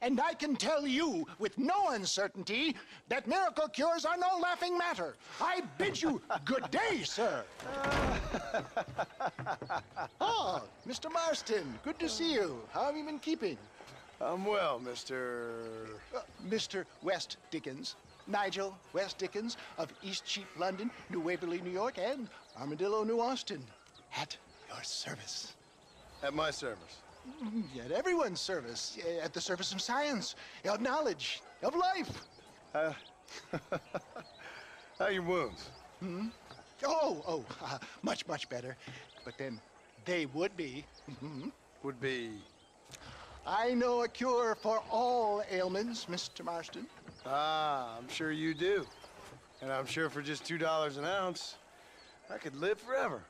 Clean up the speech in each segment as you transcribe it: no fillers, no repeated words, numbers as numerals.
And I can tell you with no uncertainty that miracle cures are no laughing matter. I bid you good day, sir. Oh, Mr. Marston, good to see you. How have you been keeping? I'm well, Mr. Mr. West Dickens. Nigel West Dickens of East Cheap, London, New Waverly, New York, and Armadillo, New Austin. At your service. At my service. At everyone's service. At the service of science, of knowledge, of life. How are your wounds? Much, much better. But then they would be. Would be... I know a cure for all ailments, Mr. Marston. Ah, I'm sure you do. And I'm sure for just $2 an ounce, I could live forever.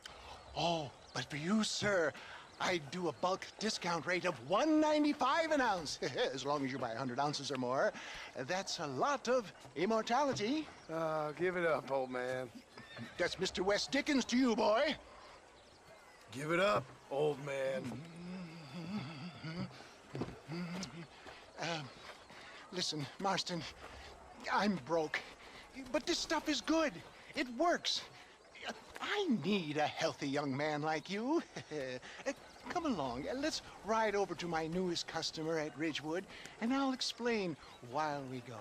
Oh, but for you, sir, I'd do a bulk discount rate of $1.95 an ounce, as long as you buy 100 ounces or more. That's a lot of immortality. Give it up, old man. That's Mr. West Dickens to you, boy. Give it up, old man. Listen, Marston, I'm broke, but this stuff is good. It works. I need a healthy young man like you. Come along, let's ride over to my newest customer at Ridgewood, and I'll explain while we go.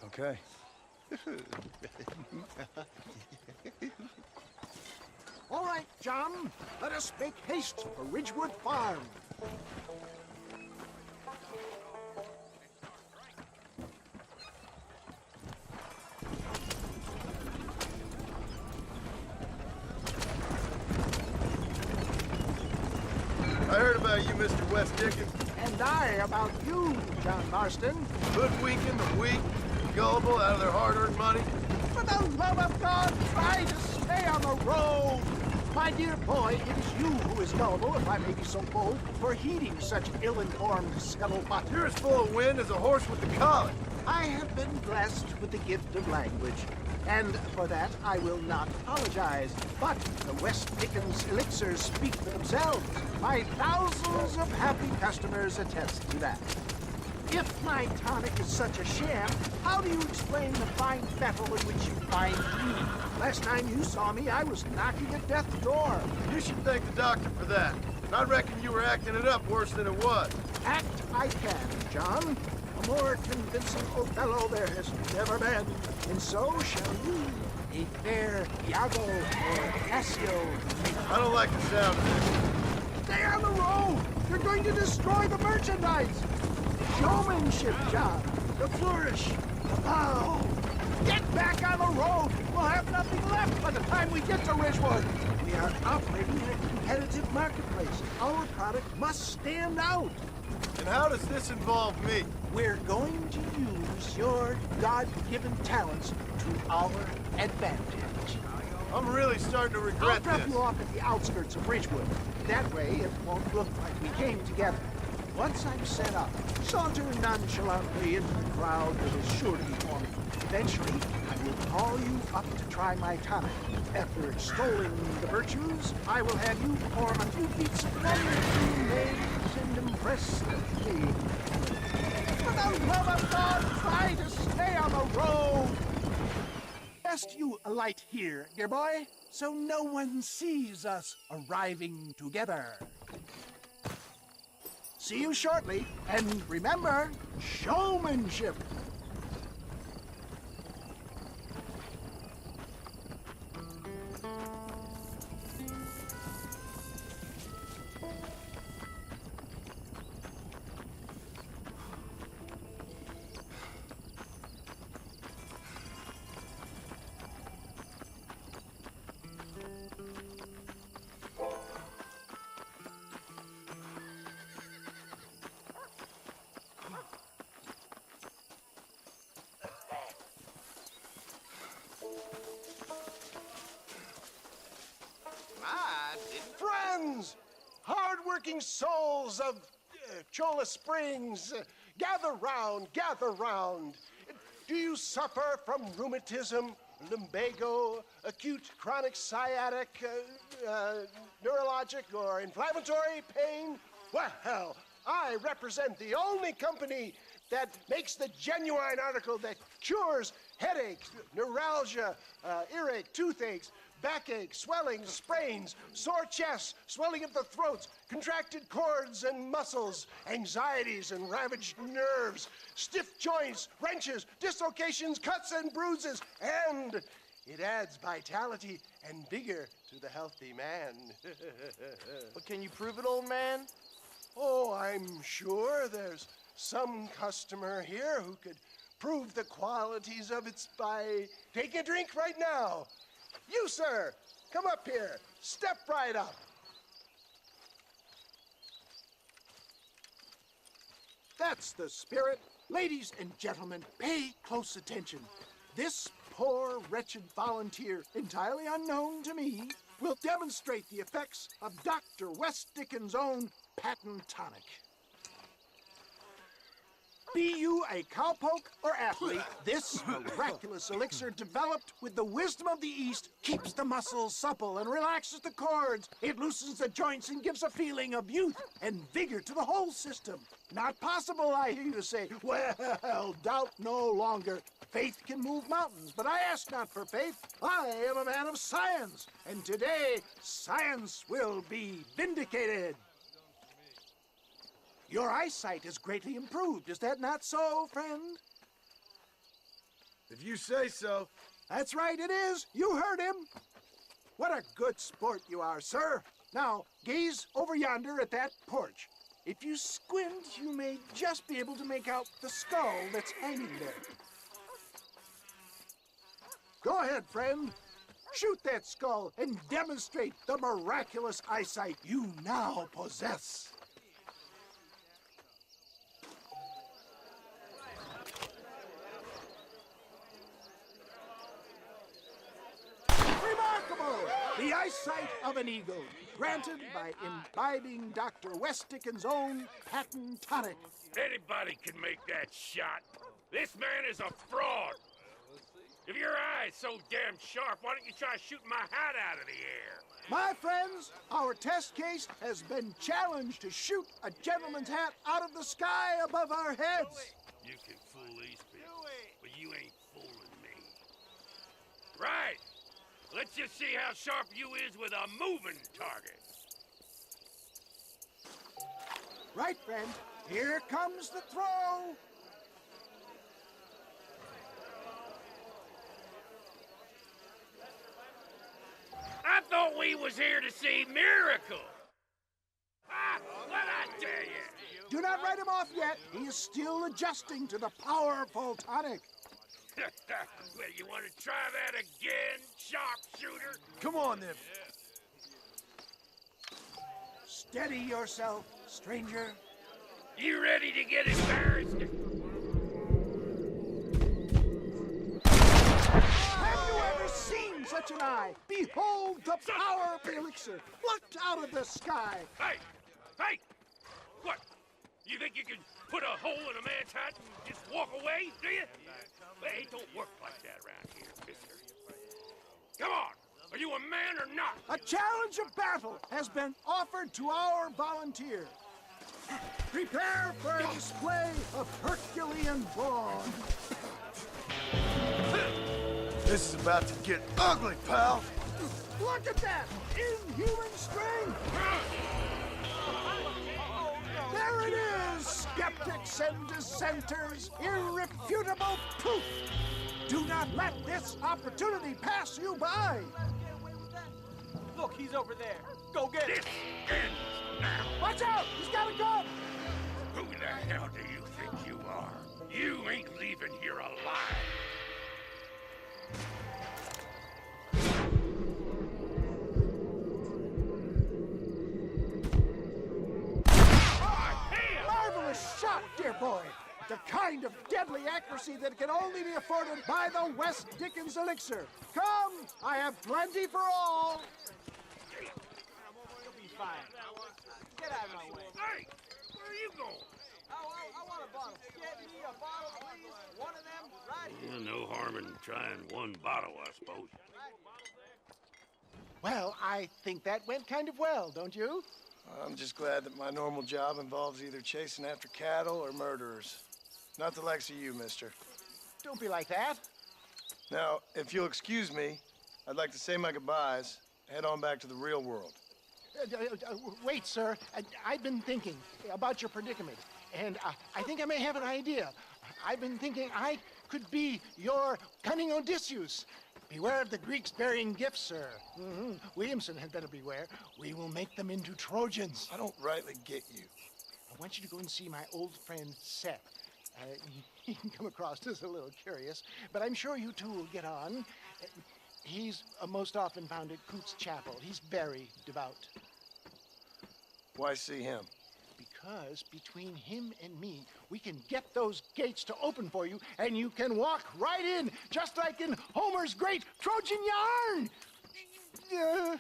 Okay. All right, John, let us make haste for Ridgewood Farm. I heard about you, Mr. West Dickens. And I about you, John Marston. Hoodwinking the weak, gullible out of their hard-earned money. For the love of God, try to stay on the road. My dear boy, it is you who is gullible, if I may be so bold, for heeding such ill-informed scuttlebutt. You're as full of wind as a horse with the colic. I have been blessed with the gift of language, and for that I will not apologize. But the West Dickens elixirs speak for themselves. My thousands of happy customers attest to that. If my tonic is such a sham, how do you explain the fine fettle in which you find me? Last time you saw me, I was knocking at death's door. You should thank the doctor for that. I reckon you were acting it up worse than it was. Act I can, John. A more convincing Othello there has never been. And so shall you, a fair Iago or Cassio. I don't like the sound of this. Stay on the road! You're going to destroy the merchandise! Showmanship, John. The flourish. The bow. Get back on the road! We'll have nothing left by the time we get to Ridgewood. We are operating in a competitive marketplace. Our product must stand out. And how does this involve me? We're going to use your God-given talents to our advantage. I'm really starting to regret I'll drop this. you off at the outskirts of Ridgewood. That way, it won't look like we came together. Once I'm set up, saunter nonchalantly into the crowd that is sure to be forming. Eventually, I will call you up to try my tonic. After extolling the virtues, I will have you perform a few feats of wonderful names and impress the king. For the love of God, try to stay on the road! Best you alight here, dear boy, so no one sees us arriving together. See you shortly, and remember, showmanship! Friends, hard-working souls of Cholla Springs, gather round, gather round. Do you suffer from rheumatism, lumbago, acute chronic sciatic, neurologic or inflammatory pain? Well, I represent the only company that makes the genuine article that cures headaches, neuralgia, earache, toothaches, backache, swelling, sprains, sore chests, swelling of the throats, contracted cords and muscles, anxieties and ravaged nerves, stiff joints, wrenches, dislocations, cuts and bruises, and it adds vitality and vigor to the healthy man. But can you prove it, old man? Oh, I'm sure there's some customer here who could prove the qualities of it by taking a drink right now. You, sir, come up here. Step right up. That's the spirit. Ladies and gentlemen, pay close attention. This poor, wretched volunteer, entirely unknown to me, will demonstrate the effects of Dr. West Dickens' own patent tonic. Be you a cowpoke or athlete, this miraculous elixir developed with the wisdom of the East keeps the muscles supple and relaxes the cords. It loosens the joints and gives a feeling of youth and vigor to the whole system. Not possible, I hear you say. Well, doubt no longer. Faith can move mountains, but I ask not for faith. I am a man of science, and today science will be vindicated. Your eyesight is greatly improved. Is that not so, friend? If you say so. That's right, it is. You heard him. What a good sport you are, sir. Now, gaze over yonder at that porch. If you squint, you may just be able to make out the skull that's hanging there. Go ahead, friend. Shoot that skull and demonstrate the miraculous eyesight you now possess. Remarkable! The eyesight of an eagle, granted by imbibing Dr. West Dickens' own patent tonic. Anybody can make that shot. This man is a fraud. If your eye's so damn sharp, why don't you try shooting my hat out of the air? My friends, our test case has been challenged to shoot a gentleman's hat out of the sky above our heads. You can fool these people, but you ain't fooling me. Right. Let's just see how sharp you is with a moving target. Right, friend. Here comes the throw. I thought we was here to see miracle. Ah, what'd I tell you? Do not write him off yet. He is still adjusting to the powerful tonic. Well, you want to try that again, sharpshooter? Come on, then. Steady yourself, stranger. You ready to get embarrassed? Have you ever seen such an eye? Behold the power of the elixir, plucked out of the sky. Hey! Hey! What? You think you can put a hole in a man's hat and just walk away, do you? Well, it don't work like that around here, mister. Come on! Are you a man or not? A challenge of battle has been offered to our volunteer. Prepare for a display of Herculean brawn. This is about to get ugly, pal. Look at that! Inhuman strength! There it is, skeptics and dissenters, irrefutable proof. Do not let this opportunity pass you by. Look, he's over there. Go get him. This ends now. Watch out! He's got a gun! Who the hell do you think you are? You ain't leaving here alive. Marvelous shot, dear boy. The kind of deadly accuracy that can only be afforded by the West Dickens elixir. Come, I have plenty for all. You'll be fine. Get out of my way. Hey, where are you going? I want a bottle. Get me a bottle, please. One of them right here. No harm in trying one bottle, I suppose. Well, I think that went kind of well, don't you? I'm just glad that my normal job involves either chasing after cattle or murderers. Not the likes of you, mister. Don't be like that. Now, if you'll excuse me, I'd like to say my goodbyes, head on back to the real world. Wait, sir. I've been thinking about your predicament, and I think I may have an idea. I've been thinking I could be your cunning Odysseus. Beware of the Greeks bearing gifts, sir. Williamson had better beware. We will make them into Trojans. I don't rightly get you. I want you to go and see my old friend Seth. He can come across as a little curious, but I'm sure you two will get on. He's most often found at Coots Chapel. He's very devout. Why see him? Because between him and me, we can get those gates to open for you, and you can walk right in, just like in Homer's great Trojan yarn!